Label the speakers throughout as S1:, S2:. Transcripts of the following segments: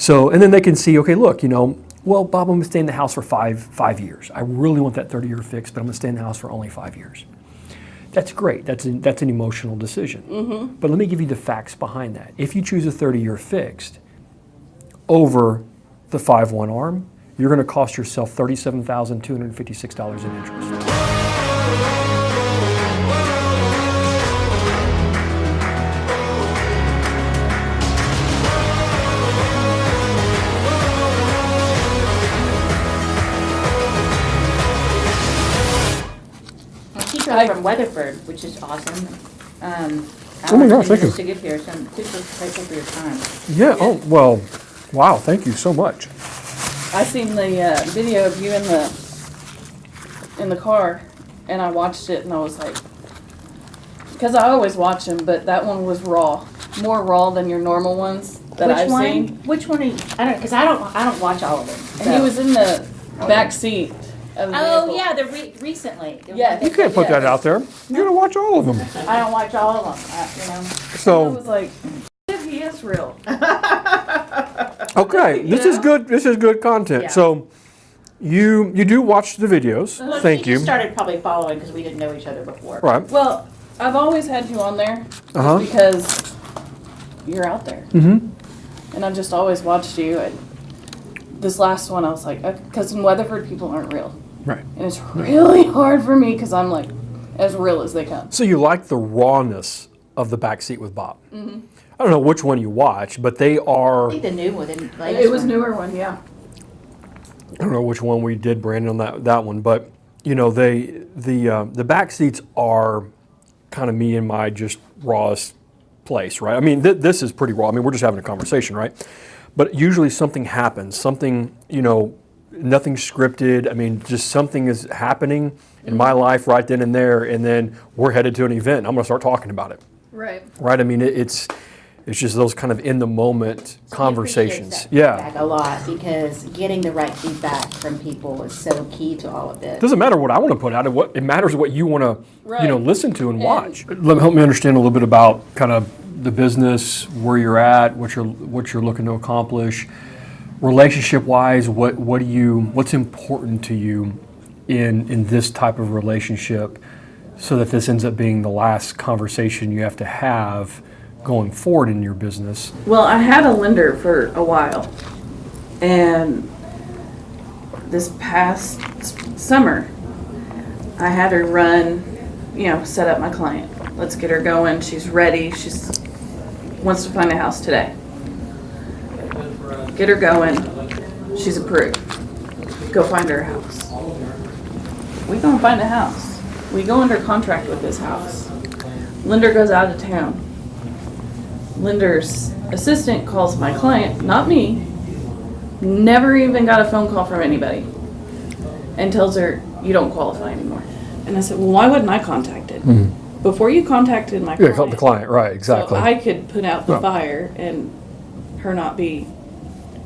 S1: So, and then they can see, okay, look, well, Bob, I'm going to stay in the house for five years. I really want that 30-year fix, but I'm going to stay in the house for only 5 years. That's great. That's an emotional decision.
S2: Mm-hmm.
S1: But let me give you the facts behind that. If you choose a 30-year fixed over the 5/1 ARM, you're going to cost yourself $37,256 in interest.
S3: From Weatherford, which is awesome.
S1: Oh my gosh, thank you.
S3: To get here, so I'm super grateful for your time.
S1: Yeah, oh, well, wow, thank you so much.
S2: I seen the video of you in the car, and I watched it, and I was like, because I always watch them, but that one was raw, more raw than your normal ones that I've seen.
S3: Which one? I don't, because I don't watch all of them.
S2: And he was in the back seat of the
S3: Oh
S2: vehicle.
S3: yeah, the recently.
S2: Yeah.
S1: You can't put that out there. You're going to watch all of them.
S3: I don't watch all of them.
S2: I
S1: So,
S2: was like, if he is real.
S1: okay, this is good. This is good content.
S3: Yeah.
S1: So, you do watch the videos.
S3: Well,
S1: Thank
S3: we
S1: you.
S3: just started probably following because we didn't know each other before.
S1: Right.
S2: Well, I've always had you on there
S1: Uh-huh.
S2: because you're out there.
S1: Mm-hmm.
S2: And I've just always watched you. And this last one, I was like, because in Weatherford, people aren't real.
S1: Right.
S2: And it's really hard for me because I'm like, as real as they come.
S1: So you like the rawness of the backseat with Bob. Mm-hmm. I don't know which one you watch, but they are.
S3: I think the new one.
S2: It was newer one, yeah.
S1: I don't know which one we did, Brandon, on that one, but the backseats are kind of me in my just rawest place, right? I mean, this is pretty raw. I mean, we're just having a conversation, right? But usually something happens, something, nothing scripted. I mean, just something is happening in my life right then and there, and then we're headed to an event. I'm going to start talking about it.
S2: Right.
S1: Right? I mean, it's just those kind of in the moment conversations.
S3: Feedback a lot because getting the right feedback from people is so key to all of this.
S1: It doesn't matter what I want to put out. It matters what you want to,
S2: Right.
S1: listen to and watch. Help me understand a little bit about kind of the business, where you're at, what you're looking to accomplish, relationship-wise. What's important to you in this type of relationship, so that this ends up being the last conversation you have to have going forward in your business.
S2: Well, I had a lender for a while. And this past summer, I had her run, set up my client. Let's get her going. She's ready. She's wants to find a house today. Get her going. She's approved. Go find her a house. We go and find a house. We go under contract with this house. Lender goes out of town. Lender's assistant calls my client, not me, never even got a phone call from anybody, and tells her, you don't qualify anymore. And I said, well, why wouldn't I contact it? Mm-hmm. Before you contacted my client.
S1: Yeah, the client, right, exactly.
S2: So I could put out the fire and her not be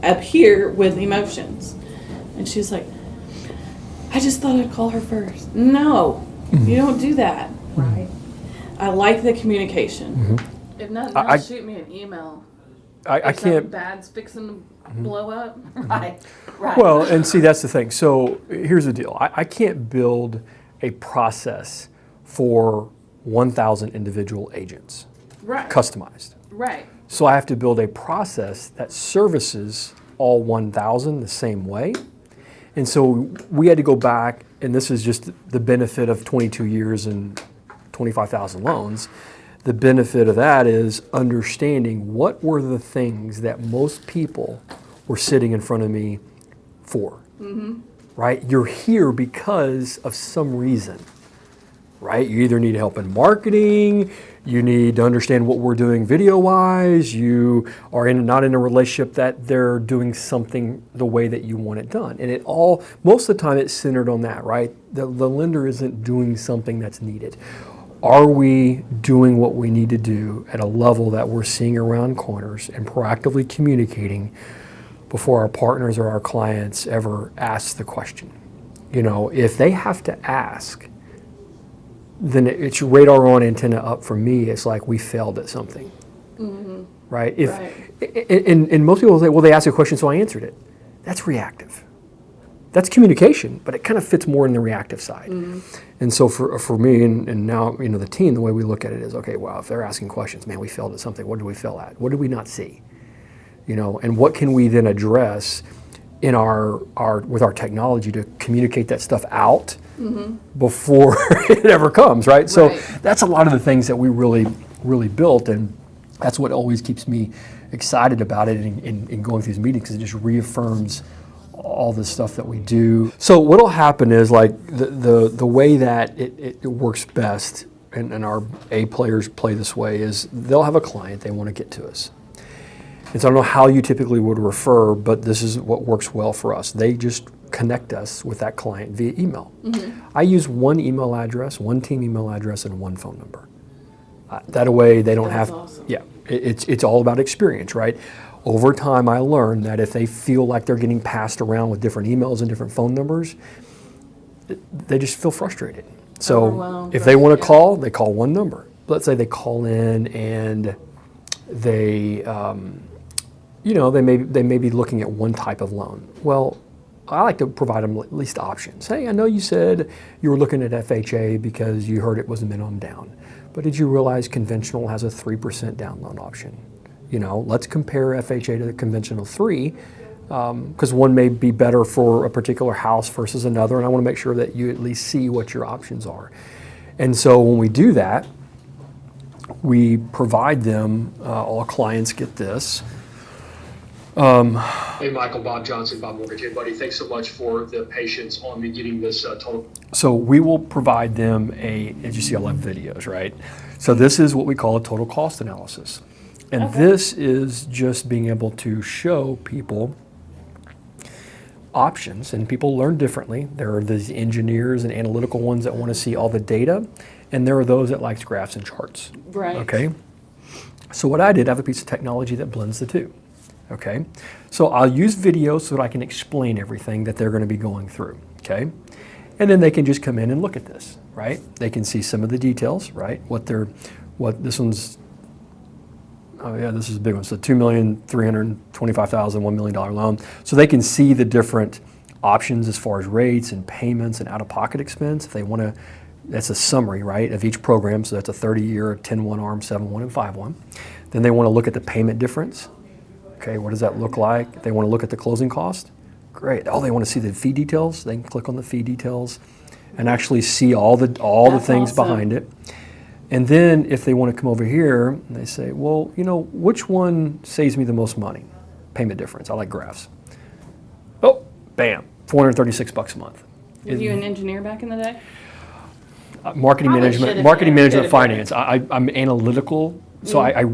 S2: up here with emotions. And she's like, I just thought I'd call her first. No, you don't do that. Right. I like the communication. Mm-hmm. If nothing else, shoot me an email.
S1: I can't.
S2: Bad's fixing to blow up. Right.
S1: Well, and see, that's the thing. So here's the deal. I can't build a process for 1,000 individual agents.
S2: Right.
S1: Customized.
S2: Right.
S1: So I have to build a process that services all 1,000 the same way. And so we had to go back, and this is just the benefit of 22 years and 25,000 loans. The benefit of that is understanding what were the things that most people were sitting in front of me for, right? You're here because of some reason, right? You either need help in marketing, you need to understand what we're doing video-wise, you are not in a relationship that they're doing something the way that you want it done. And most of the time it's centered on that, right? The lender isn't doing something that's needed. Are we doing what we need to do at a level that we're seeing around corners and proactively communicating before our partners or our clients ever ask the question? If they have to ask, then it's radar on, antenna up for me. It's like we failed at something, right?
S2: Right.
S1: And most people say, well, they asked a question, so I answered it. That's reactive. That's communication, but it kind of fits more in the reactive side. And so for me and now, the team, the way we look at it is, okay, well, if they're asking questions, man, we failed at something. What did we fail at? What did we not see? And what can we then address in with our technology to communicate that stuff out before it ever comes, right? So that's a lot of the things that we really built, and that's what always keeps me excited about it and going through these meetings, because it just reaffirms all the stuff that we do. So what'll happen is, like, the way that it works best, and our A players play this way, is they'll have a client, they want to get to us. And so I don't know how you typically would refer, but this is what works well for us. They just connect us with that client via email. I use one email address, one team email address, and one phone number. That way they don't
S2: That's
S1: have,
S2: awesome.
S1: yeah, it's all about experience, right? Over time, I learned that if they feel like they're getting passed around with different emails and different phone numbers, they just feel frustrated. So
S2: Overwhelmed,
S1: if they want to
S2: yeah.
S1: call, they call one number. Let's say they call in and they, they may be looking at one type of loan. Well, I like to provide them at least options. Hey, I know you said you were looking at FHA because you heard it was a minimum down, but did you realize conventional has a 3% down loan option? Let's compare FHA to the conventional 3, because one may be better for a particular house versus another, and I want to make sure that you at least see what your options are. And so when we do that, we provide them, all clients get this.
S4: Hey, Michael, Bob Johnson, BobMortgage. Hey, buddy, thanks so much for the patience on me getting this total.
S1: So we will provide them as you see, I love videos, right? So this is what we call a total cost analysis. And this is just being able to show people options, and people learn differently. There are these engineers and analytical ones that want to see all the data, and there are those that like graphs and charts.
S2: Right.
S1: Okay? So what I did, I have a piece of technology that blends the two. Okay? So I'll use video so that I can explain everything that they're going to be going through. Okay? And then they can just come in and look at this, right? They can see some of the details, right? This one's, oh yeah, this is a big one. So $2,325,000, $1 million loan. So they can see the different options as far as rates and payments and out-of-pocket expense. If they want to, that's a summary, right, of each program. So that's a 30-year, 10-1 ARM, 7-1, and 5-1. Then they want to look at the payment difference. Okay, what does that look like? They want to look at the closing cost. Great. Oh, they want to see the fee details. They can click on the fee details and actually see all the
S2: That's
S1: things
S2: awesome.
S1: behind it. And then if they want to come over here, and they say, well, which one saves me the most money? Payment difference. I like graphs. Oh, bam, $436 a month.
S2: Were you an engineer back in the day?
S1: Marketing
S2: Probably
S1: management,
S2: should've
S1: marketing
S2: been.
S1: management,
S2: Should've been.
S1: finance. I'm analytical, so I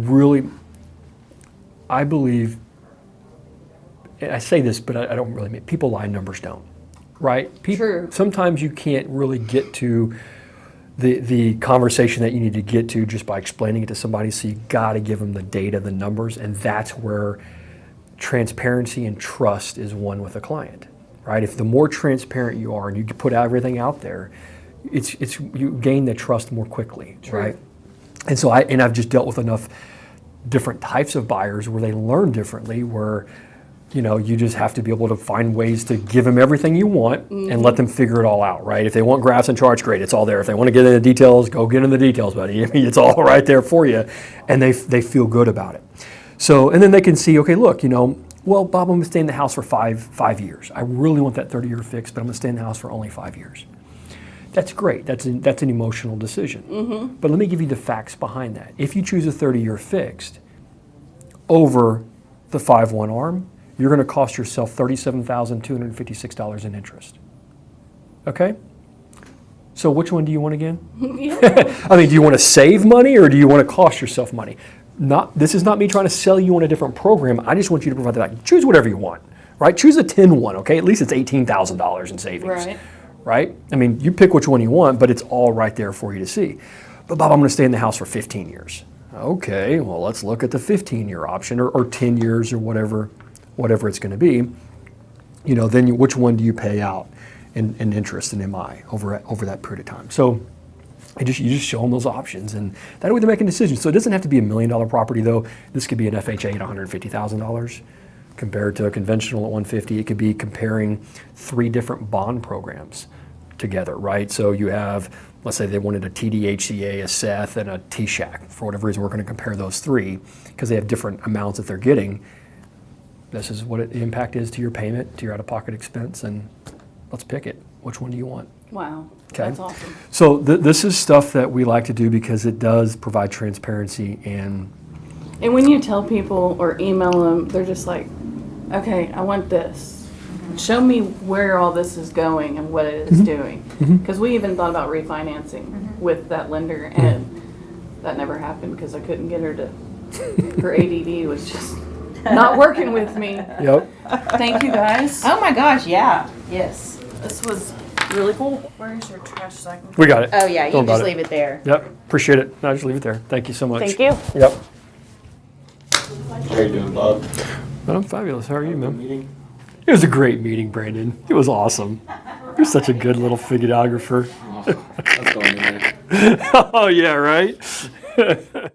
S1: believe, and I say this, but I don't really mean, people lie, numbers don't, right?
S2: True.
S1: Sometimes you can't really get to the conversation that you need to get to just by explaining it to somebody, so you got to give them the data, the numbers, and that's where transparency and trust is one with a client, right? If the more transparent you are and you put everything out there, it's you gain the trust more quickly,
S2: True.
S1: right? And so I've just dealt with enough different types of buyers where they learn differently, where you just have to be able to find ways to give them everything you want and let them figure it all out, right? If they want graphs and charts, great, it's all there. If they want to get into the details, go get into the details, buddy. I mean, it's all right there for you, and they feel good about it. So, and then they can see, okay, look, well, Bob, I'm going to stay in the house for five years. I really want that 30-year fix, but I'm going to stay in the house for only 5 years. That's great. That's an emotional decision. But let me give you the facts behind that. If you choose a 30-year fixed over the 5-1 ARM, you're going to cost yourself $37,256 in interest. Okay? So which one do you want again?
S2: Yeah.
S1: I mean, do you want to save money or do you want to cost yourself money? This is not me trying to sell you on a different program. I just want you to provide the value. Choose whatever you want, right? Choose a 10-1, okay? At least it's $18,000 in savings, right? I mean, you pick which one you want, but it's all right there for you to see. But Bob, I'm going to stay in the house for 15 years. Okay, well, let's look at the 15-year option or 10 years or whatever it's going to be. Then which one do you pay out in interest and MI over that period of time? So You just show them those options, and that way they're making decisions. So it doesn't have to be $1 million property, though. This could be an FHA at $150,000 compared to a conventional at $150,000. It could be comparing 3 different bond programs together, right? So you have, let's say they wanted a TDHCA, a Seth, and a TSHAC. For whatever reason, we're going to compare those 3 because they have different amounts that they're getting. This is what the impact is to your payment, to your out-of-pocket expense, and let's pick it. Which one do you want?
S2: Wow.
S1: Okay.
S2: That's awesome.
S1: So this is stuff that we like to do because it does provide transparency and
S2: And when you tell people or email them, they're just like, okay, I want this. Show me where all this is going and what it is doing. Because we even thought about refinancing with that lender, and that never happened because I couldn't get her to, her ADD was just not working with me.
S1: Yep.
S2: Thank you guys.
S3: Oh my gosh, yeah. Yes.
S2: This was really cool.
S5: Where's your trash so I can?
S1: We got it.
S3: Oh yeah, you
S1: Don't
S3: can just
S1: about
S3: leave it there.
S1: Yep. Appreciate it. No, just leave it there. Thank you so much.
S2: Thank you.
S1: Yep.
S6: How you doing, Bob?
S1: I'm fabulous. How are you,
S6: Good
S1: man?
S6: meeting?
S1: It was a great meeting, Brandon. It was awesome. You're such a good little videographer.
S6: Oh, that's going in there.
S1: Oh, yeah, right?